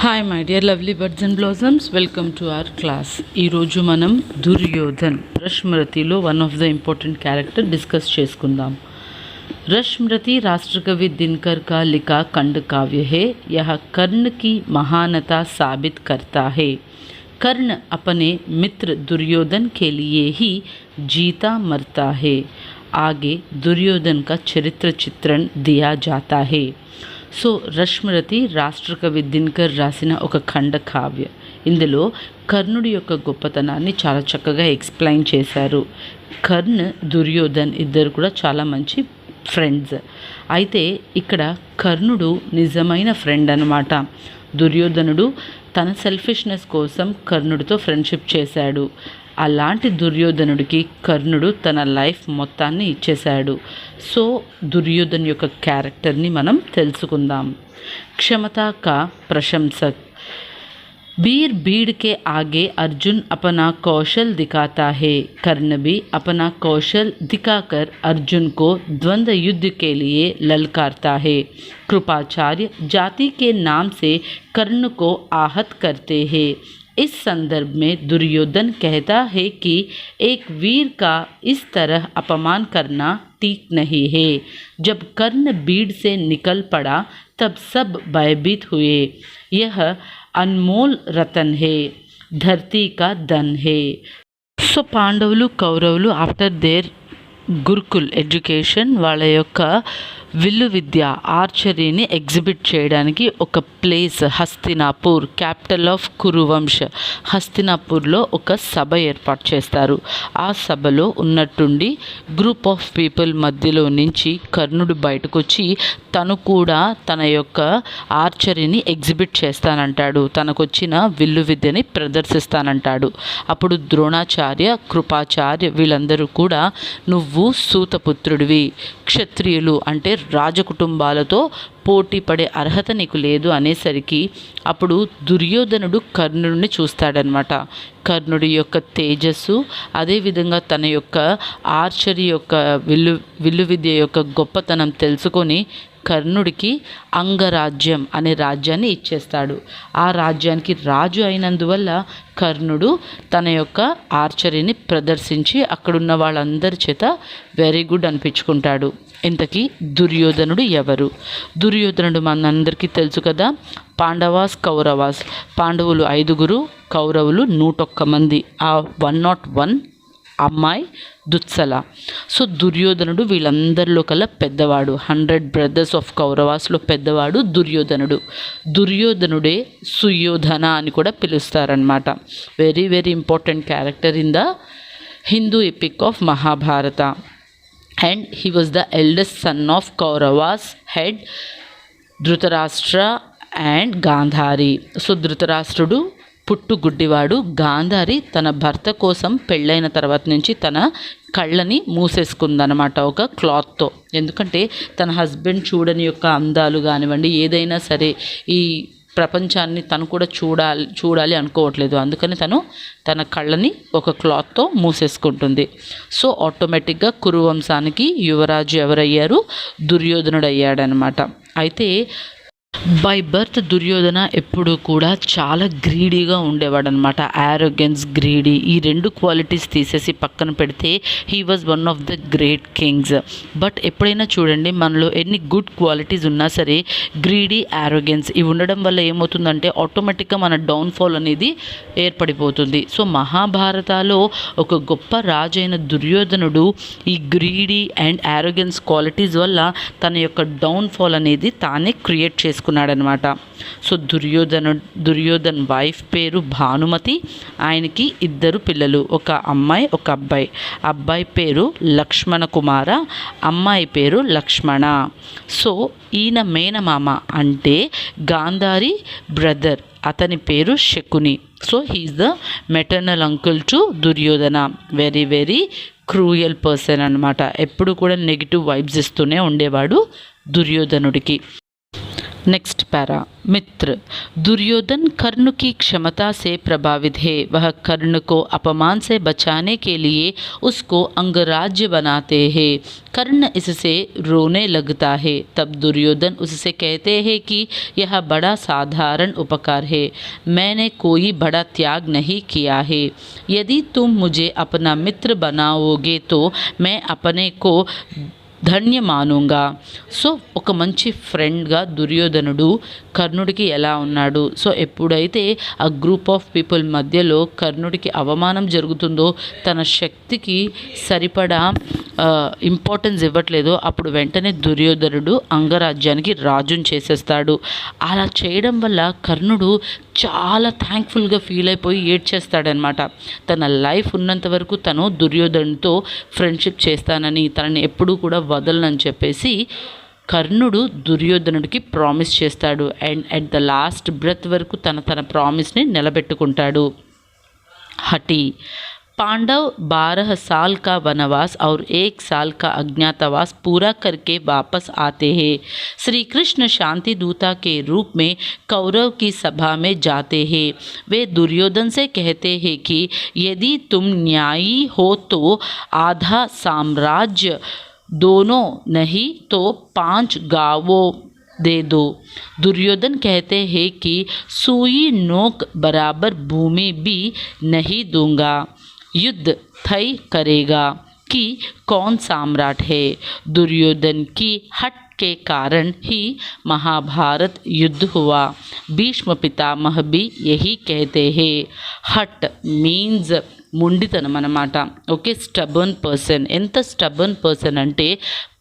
Hi my dear lovely birds and blossoms, welcome to our class. ఈరోజు మనం దుర్యోధన్ రష్మరతిలో one of the important character discuss చేసుకుందాం. रश्मरति राष्ट्रकवि दिनकर का लिखा खंड काव्य है. यह कर्ण की महानता साबित करता है. कर्ण अपने मित्र दुर्योधन के लिए ही जीता मरता है. आगे दुर्योधन का चरित्र चित्रण दिया जाता है. సో రష్మరతి రాష్ట్రకవి దినకర్ రాసిన ఒక ఖండ కావ్య. ఇందులో కర్ణుడి యొక్క గొప్పతనాన్ని చాలా చక్కగా ఎక్స్ప్లెయిన్ చేశారు. కర్ణ దుర్యోధన్ ఇద్దరు కూడా చాలా మంచి ఫ్రెండ్స్. అయితే ఇక్కడ కర్ణుడు నిజమైన ఫ్రెండ్ అన్నమాట. దుర్యోధనుడు తన సెల్ఫిష్నెస్ కోసం కర్ణుడితో ఫ్రెండ్షిప్ చేశాడు. అలాంటి దుర్యోధనుడికి కర్ణుడు తన లైఫ్ మొత్తాన్ని ఇచ్చేశాడు. సో దుర్యోధన్ యొక్క క్యారెక్టర్ని మనం తెలుసుకుందాం. क्षमता का प्रशंसक. वीर भीड़ के आगे अर्जुन अपना कौशल दिखाता है. कर्ण भी अपना कौशल दिखाकर अर्जुन को द्वंद्व युद्ध के लिए ललकारता है. कृपाचार्य जाति के नाम से कर्ण को आहत करते हैं. इस संदर्भ में दुर्योधन कहता है कि एक वीर का इस तरह अपमान करना ठीक नहीं है. जब कर्ण भीड़ से निकल पड़ा तब सब भयभीत हुए. यह अनमोल रतन है, धरती का धन है. సో పాండవులు కౌరవులు ఆఫ్టర్ దేర్ గురుకుల్ ఎడ్యుకేషన్ వాళ్ళ యొక్క విల్లు విద్య ఆర్చరీని ఎగ్జిబిట్ చేయడానికి ఒక ప్లేస్ హస్తినాపూర్, క్యాపిటల్ ఆఫ్ కురువంశ, హస్తినాపూర్లో ఒక సభ ఏర్పాటు చేస్తారు. ఆ సభలో ఉన్నట్టుండి గ్రూప్ ఆఫ్ పీపుల్ మధ్యలో నుంచి కర్ణుడు బయటకు వచ్చి తను కూడా తన యొక్క ఆర్చరీని ఎగ్జిబిట్ చేస్తానంటాడు. తనకొచ్చిన విల్లు విద్యని ప్రదర్శిస్తానంటాడు. అప్పుడు ద్రోణాచార్య, కృపాచార్య వీళ్ళందరూ కూడా నువ్వు సూతపుత్రుడివి, క్షత్రియులు అంటే రాజకుటుంబాలతో పోటీ పడే అర్హత నీకు లేదు అనేసరికి అప్పుడు దుర్యోధనుడు కర్ణుడిని చూస్తాడనమాట. కర్ణుడి యొక్క తేజస్సు, అదేవిధంగా తన యొక్క ఆర్చరీ యొక్క విల్లు విద్య యొక్క గొప్పతనం తెలుసుకొని కర్ణుడికి అంగరాజ్యం అనే రాజ్యాన్ని ఇచ్చేస్తాడు. ఆ రాజ్యానికి రాజు అయినందువల్ల కర్ణుడు తన యొక్క ఆర్చరీని ప్రదర్శించి అక్కడున్న వాళ్ళందరి చేత వెరీ గుడ్ అనిపించుకుంటాడు. ఇంతకీ దుర్యోధనుడు ఎవరు? దుర్యోధనుడు మనందరికీ తెలుసు కదా. పాండవాస్ కౌరవాస్, పాండవులు 5, కౌరవులు 101 మంది. ఆ 101 అమ్మాయి దుత్సల. సో దుర్యోధనుడు వీళ్ళందరిలో కల్లా పెద్దవాడు. 100 బ్రదర్స్ ఆఫ్ కౌరవాస్లో పెద్దవాడు దుర్యోధనుడు. దుర్యోధనుడే సుయోధన అని కూడా పిలుస్తారనమాట. Very very important character in the Hindu epic of Mahabharata. And he was the eldest son of Kauravas head Dhritarashtra and Gandhari. So ధృతరాష్ట్రుడు పుట్టుగుడ్డివాడు. గాంధారి తన భర్త కోసం పెళ్ళైన తర్వాత నుంచి తన కళ్ళని మూసేసుకుందనమాట ఒక క్లాత్తో. ఎందుకంటే తన హస్బెండ్ చూడని యొక్క అందాలు కానివ్వండి, ఏదైనా సరే ఈ ప్రపంచాన్ని తను కూడా చూడాలి అనుకోవట్లేదు. అందుకని తను తన కళ్ళని ఒక క్లాత్తో మూసేసుకుంటుంది. సో ఆటోమేటిక్గా కురువంశానికి యువరాజు ఎవరయ్యారు? దుర్యోధనుడు అయ్యాడనమాట. అయితే బై బర్త్ దుర్యోధన ఎప్పుడు కూడా చాలా గ్రీడీగా ఉండేవాడు అనమాట. యారోగెన్స్, గ్రీడీ, ఈ 2 క్వాలిటీస్ తీసేసి పక్కన పెడితే he was one of the great Kings. But ఎప్పుడైనా చూడండి, మనలో ఎన్ని గుడ్ క్వాలిటీస్ ఉన్నా సరే గ్రీడీ, యారోగెన్స్ ఇవి ఉండడం వల్ల ఏమవుతుందంటే ఆటోమేటిక్గా మన డౌన్ఫాల్ అనేది ఏర్పడిపోతుంది. సో మహాభారతాలో ఒక గొప్ప రాజు అయిన దుర్యోధనుడు ఈ గ్రీడీ అండ్ యారోగెన్స్ క్వాలిటీస్ వల్ల తన యొక్క డౌన్ఫాల్ అనేది తానే క్రియేట్ చేసుకున్నాడనమాట. సో దుర్యోధన్ వైఫ్ పేరు భానుమతి. ఆయనకి 2 పిల్లలు, ఒక అమ్మాయి, ఒక అబ్బాయి. అబ్బాయి పేరు లక్ష్మణ కుమార, అమ్మాయి పేరు లక్ష్మణ. సో ఈయన మేనమామ అంటే గాంధారి బ్రదర్, అతని పేరు Shakuni. So he's the maternal uncle to Duryodhana. Very very cruel person అనమాట. ఎప్పుడు కూడా నెగిటివ్ వైబ్స్ ఇస్తూనే ఉండేవాడు దుర్యోధనుడికి. Next para. मित्र। दुर्योधन कर्ण की क्षमता से प्रभावित है। वह कर्ण को अपमान से बचाने के लिए उसको अंगराज्य बनाते हैं। कर्ण इससे रोने लगता है। तब दुर्योधन उससे कहते हैं कि यह बड़ा साधारण उपकार है, मैंने कोई बड़ा त्याग नहीं किया है। यदि तुम मुझे अपना मित्र बनाओगे तो मैं अपने को ధన్య మానుగా. సో ఒక మంచి ఫ్రెండ్గా దుర్యోధనుడు కర్ణుడికి ఎలా ఉన్నాడు. సో ఎప్పుడైతే ఆ గ్రూప్ ఆఫ్ పీపుల్ మధ్యలో కర్ణుడికి అవమానం జరుగుతుందో, తన శక్తికి సరిపడా ఇంపార్టెన్స్ ఇవ్వట్లేదో, అప్పుడు వెంటనే దుర్యోధనుడు అంగరాజ్యానికి రాజుని చేసేస్తాడు. అలా చేయడం వల్ల కర్ణుడు చాలా థ్యాంక్ఫుల్గా ఫీల్ అయిపోయి ఏడ్చేస్తాడనమాట. తన లైఫ్ ఉన్నంత వరకు తను దుర్యోధనుతో ఫ్రెండ్షిప్ చేస్తానని, తనని ఎప్పుడూ కూడా వదలనని చెప్పేసి కర్ణుడు దుర్యోధనుడికి ప్రామిస్ చేస్తాడు. And at the last breath వరకు తన ప్రామిస్ని నిలబెట్టుకుంటాడు. హఠి. पांडव 12 साल का वनवास और 1 साल का अज्ञातवास पूरा करके वापस आते हैं. श्री कृष्ण शांति दूता के रूप में कौरव की सभा में जाते हैं. वे दुर्योधन से कहते हैं कि यदि तुम न्यायी हो तो आधा साम्राज्य, दोनों नहीं तो 5 गांवों दे दो. दुर्योधन कहते हैं कि सुई नोक बराबर भूमि भी नहीं दूंगा. युद्ध तय करेगा कि कौन सम्राट है. दुर्योधन की हट के कारण ही महाभारत युद्ध हुआ. भीष्म पितामह भी यही कहते हैं. हट मीन्स మొండితనం అన్నమాట. Okay, stubborn person. ఎంత స్టబర్న్ పర్సన్ అంటే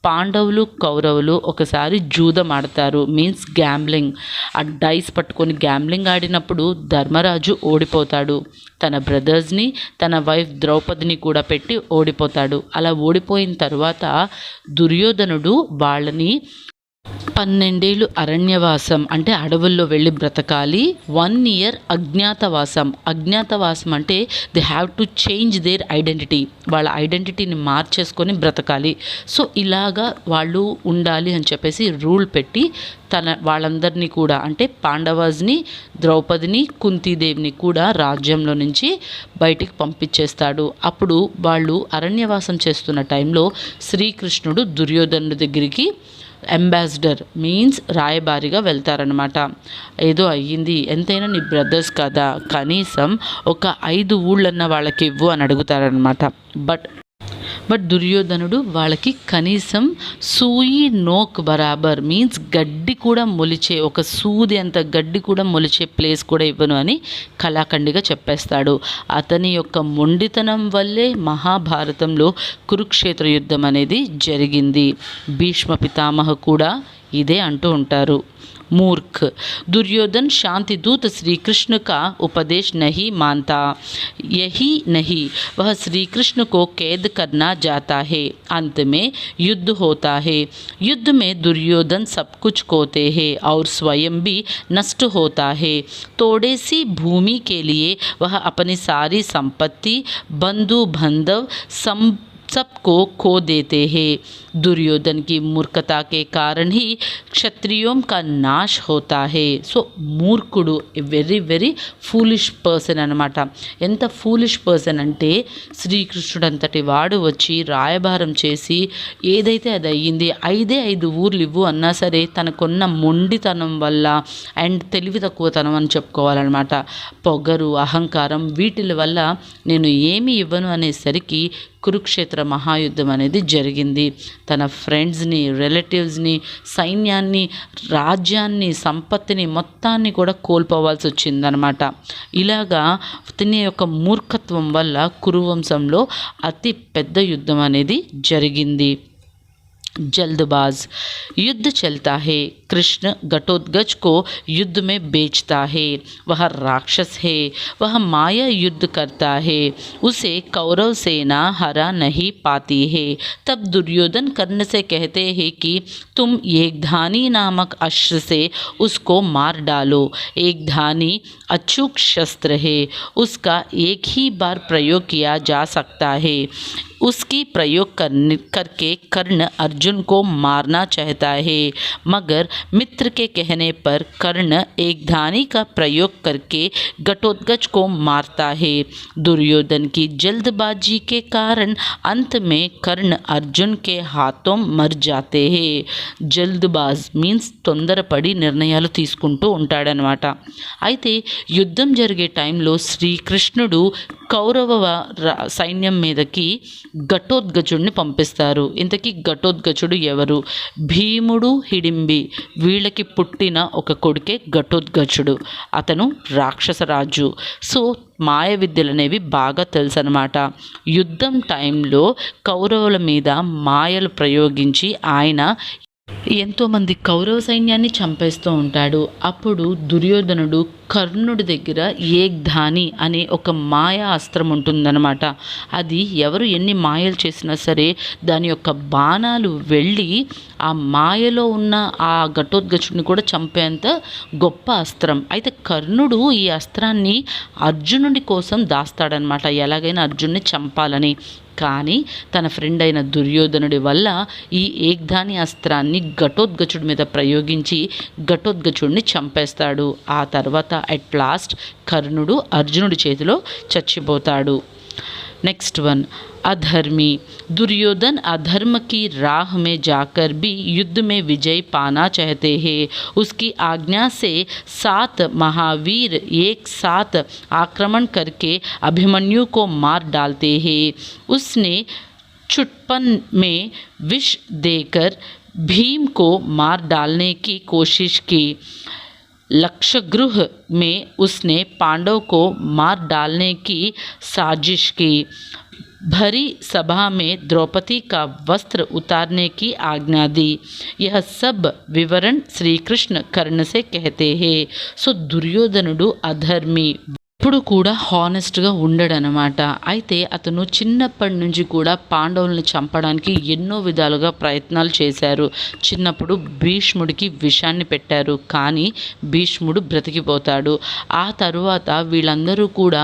పాండవులు కౌరవులు ఒకసారి జూదం ఆడతారు, మీన్స్ గ్యాంబ్లింగ్. ఆ డైస్ పట్టుకొని గ్యాంబ్లింగ్ ఆడినప్పుడు ధర్మరాజు ఓడిపోతాడు. తన బ్రదర్స్ని, తన వైఫ్ ద్రౌపదిని కూడా పెట్టి ఓడిపోతాడు. అలా ఓడిపోయిన తర్వాత దుర్యోధనుడు వాళ్ళని 12 ఏళ్ళు అరణ్యవాసం అంటే అడవుల్లో వెళ్ళి బ్రతకాలి. 1 ఇయర్ అజ్ఞాతవాసం. అజ్ఞాతవాసం అంటే they have to change their identity. వాళ్ళ ఐడెంటిటీని మార్చేసుకొని బ్రతకాలి. సో ఇలాగా వాళ్ళు ఉండాలి అని చెప్పేసి రూల్ పెట్టి వాళ్ళందరినీ కూడా అంటే పాండవాస్ని, ద్రౌపదిని, కుంతీదేవిని కూడా రాజ్యంలో నుంచి బయటికి పంపించేస్తాడు. అప్పుడు వాళ్ళు అరణ్యవాసం చేస్తున్న టైంలో శ్రీకృష్ణుడు దుర్యోధనుడి దగ్గరికి అంబాసిడర్ మీన్స్ రాయబారిగా వెళ్తారనమాట. ఏదో అయ్యింది, ఎంతైనా నీ బ్రదర్స్ కదా, కనీసం ఒక 5 ఊళ్ళన్న వాళ్ళకి ఇవ్వు అని అడుగుతారనమాట. బట్ దుర్యోధనుడు వాళ్ళకి కనీసం సూయి నోక్ బరాబర్ మీన్స్ గడ్డి కూడా మొలిచే, ఒక సూది అంత గడ్డి కూడా మొలిచే ప్లేస్ కూడా ఇవ్వను అని కళాఖండిగా చెప్పేస్తాడు. అతని యొక్క మొండితనం వల్లే మహాభారతంలో కురుక్షేత్ర యుద్ధం అనేది జరిగింది. భీష్మ పితామహ కూడా ఇదే అంటూ ఉంటారు. मूर्ख. दुर्योधन शांति दूत श्री कृष्ण का उपदेश नहीं मानता. यही नहीं, वह श्री कृष्ण को कैद करना चाहता है. अंत में युद्ध होता है. युद्ध में दुर्योधन सब कुछ खोते हैं और स्वयं भी नष्ट होता है. थोड़े सी भूमि के लिए वह अपनी सारी संपत्ति, बंधु बांधव सबको खो देते हैं. दुर्योधन की मूर्खता के कारण ही क्षत्रियों का नाश होता है. సో మూర్ఖుడు వెరీ వెరీ ఫూలిష్ పర్సన్ అనమాట. ఎంత ఫూలిష్ పర్సన్ అంటే శ్రీకృష్ణుడు అంతటి వాడు వచ్చి రాయబారం చేసి ఏదైతే అది అయ్యింది, 5 ఊర్లు ఇవ్వు అన్నా సరే తనకున్న మొండితనం వల్ల అండ్ తెలివి తక్కువతనం అని చెప్పుకోవాలన్నమాట, పొగరు, అహంకారం, వీటి వల్ల నేను ఏమి ఇవ్వను అనేసరికి కురుక్షేత్ర మహాయుద్ధం అనేది జరిగింది. తన ఫ్రెండ్స్ని, రిలేటివ్స్ని, సైన్యాన్ని, రాజ్యాన్ని, సంపత్తిని మొత్తాన్ని కూడా కోల్పోవాల్సి వచ్చిందనమాట. ఇలాగా తినే యొక్క మూర్ఖత్వం వల్ల కురువంశంలో అతి పెద్ద యుద్ధం అనేది జరిగింది. जल्दबाज. युद्ध चलता है. कृष्ण घटोत्कच को युद्ध में बेचता है. वह राक्षस है. वह माया युद्ध करता है. उसे कौरव सेना हरा नहीं पाती है. तब दुर्योधन कर्ण से कहते हैं कि तुम एकधानी नामक अस्त्र से उसको मार डालो. एकधानी अचूक शस्त्र है, उसका एक ही बार प्रयोग किया जा सकता है. उसकी प्रयोग करके कर्ण अर्जुन को मारना चाहता है, मगर मित्र के कहने पर कर्ण एक धानी का प्रयोग करके घटोत्कच को मारता है। दुर्योधन की जल्दबाजी के कारण अंत में कर्ण अर्जुन के हाथों मर जाते हैं। जल्दबाज मीन्स తొందరపడి నిర్ణయాలు తీసుకుంటూ ఉంటాడనమాట. అయితే యుద్ధం జరిగే టైంలో శ్రీకృష్ణుడు కౌరవ సైన్యం మీదకి ఘటోత్కచుడిని పంపిస్తారు. ఇంతకీ ఘటోత్కచుడు ఎవరు? భీముడు, హిడింబి వీళ్ళకి పుట్టిన ఒక కొడుకే ఘటోత్కచుడు. అతను రాక్షసరాజు. సో మాయ విద్యలు అనేవి బాగా తెలుసు అనమాట. యుద్ధం టైంలో కౌరవుల మీద మాయలు ప్రయోగించి ఆయన ఎంతోమంది కౌరవ సైన్యాన్ని చంపేస్తూ ఉంటాడు. అప్పుడు దుర్యోధనుడు కర్ణుడి దగ్గర ఏక్ధాని అనే ఒక మాయా అస్త్రం ఉంటుందన్నమాట. అది ఎవరు ఎన్ని మాయలు చేసినా సరే దాని యొక్క బాణాలు వెళ్ళి ఆ మాయలో ఉన్న ఆ ఘటోత్కచుడిని కూడా చంపేంత గొప్ప అస్త్రం. అయితే కర్ణుడు ఈ అస్త్రాన్ని అర్జునుడి కోసం దాస్తాడనమాట, ఎలాగైనా అర్జున్ని చంపాలని. కానీ తన ఫ్రెండ్ అయిన దుర్యోధనుడి వల్ల ఈ ఏక్ధాని అస్త్రాన్ని ఘటోత్కచుడి మీద ప్రయోగించి ఘటోత్కచుడిని చంపేస్తాడు. ఆ తర్వాత అట్ లాస్ట్ కర్ణుడు అర్జునుడి చేతిలో చచ్చిపోతాడు. नेक्स्ट वन, अधर्मी। दुर्योधन अधर्म की राह में जाकर भी युद्ध में विजय पाना चाहते हैं। उसकी आज्ञा से 7 महावीर एक साथ आक्रमण करके अभिमन्यु को मार डालते हैं। उसने चुटपन में विष देकर भीम को मार डालने की कोशिश की। लक्षगृह में उसने पांडव को मार डालने की साजिश की। भरी सभा में द्रौपदी का वस्त्र उतारने की आज्ञा दी। यह सब विवरण श्री कृष्ण कर्ण से कहते हैं. सो दुर्योधनुడు अधर्मी, ఎప్పుడు కూడా హానెస్ట్గా ఉండడనమాట. అయితే అతను చిన్నప్పటి నుంచి కూడా పాండవుల్ని చంపడానికి ఎన్నో విధాలుగా ప్రయత్నాలు చేశారు. చిన్నప్పుడు భీష్ముడికి విషాన్ని పెట్టారు, కానీ భీష్ముడు బ్రతికిపోతాడు. ఆ తరువాత వీళ్ళందరూ కూడా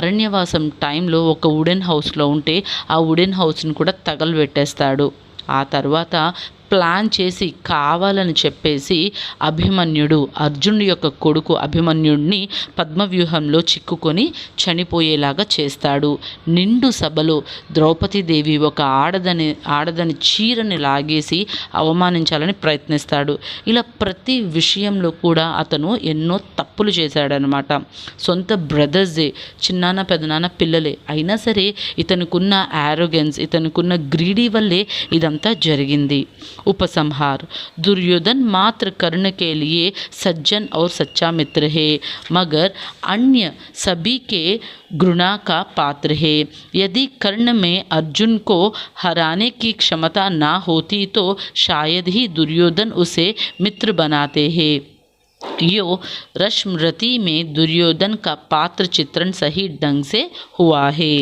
అరణ్యవాసం టైంలో ఒక వుడెన్ హౌస్లో ఉంటే ఆ వుడెన్ హౌస్ని కూడా తగలబెట్టేస్తాడు. ఆ తర్వాత ప్లాన్ చేసి కావాలని చెప్పేసి అభిమన్యుడు, అర్జునుడి యొక్క కొడుకు అభిమన్యుడిని పద్మవ్యూహంలో చిక్కుకొని చనిపోయేలాగా చేస్తాడు. నిండు సభలో ద్రౌపదీదేవి ఒక ఆడదని చీరని లాగేసి అవమానించాలని ప్రయత్నిస్తాడు. ఇలా ప్రతి విషయంలో కూడా అతను ఎన్నో తప్పులు చేశాడనమాట. సొంత బ్రదర్సే, చిన్నాన్న పెదనాన్న పిల్లలే అయినా సరే ఇతనుకున్న యారోగెన్స్, ఇతనుకున్న గ్రీడీ వల్లే ఇదంతా జరిగింది. उपसंहार। दुर्योधन मात्र कर्ण के लिए सज्जन और सच्चा मित्र है, मगर अन्य सभी के घृणा का पात्र है। यदि कर्ण में अर्जुन को हराने की क्षमता ना होती तो शायद ही दुर्योधन उसे मित्र बनाते हैं। यो रश्मरति में दुर्योधन का पात्र चित्रण सही ढंग से हुआ है.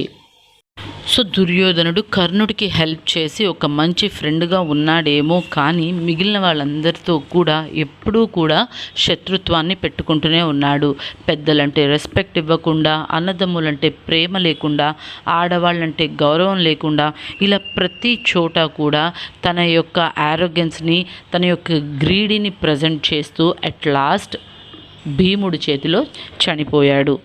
సో దుర్యోధనుడు కర్ణుడికి హెల్ప్ చేసి ఒక మంచి ఫ్రెండ్గా ఉన్నాడేమో, కానీ మిగిలిన వాళ్ళందరితో కూడా ఎప్పుడూ కూడా శత్రుత్వాన్ని పెట్టుకుంటూనే ఉన్నాడు. పెద్దలంటే రెస్పెక్ట్ ఇవ్వకుండా, అన్నదమ్ములంటే ప్రేమ లేకుండా, ఆడవాళ్ళంటే గౌరవం లేకుండా, ఇలా ప్రతి చోట కూడా తన యొక్క యారోగెన్స్ని, తన యొక్క గ్రీడీని ప్రజెంట్ చేస్తూ అట్ లాస్ట్ భీముడి చేతిలో చనిపోయాడు.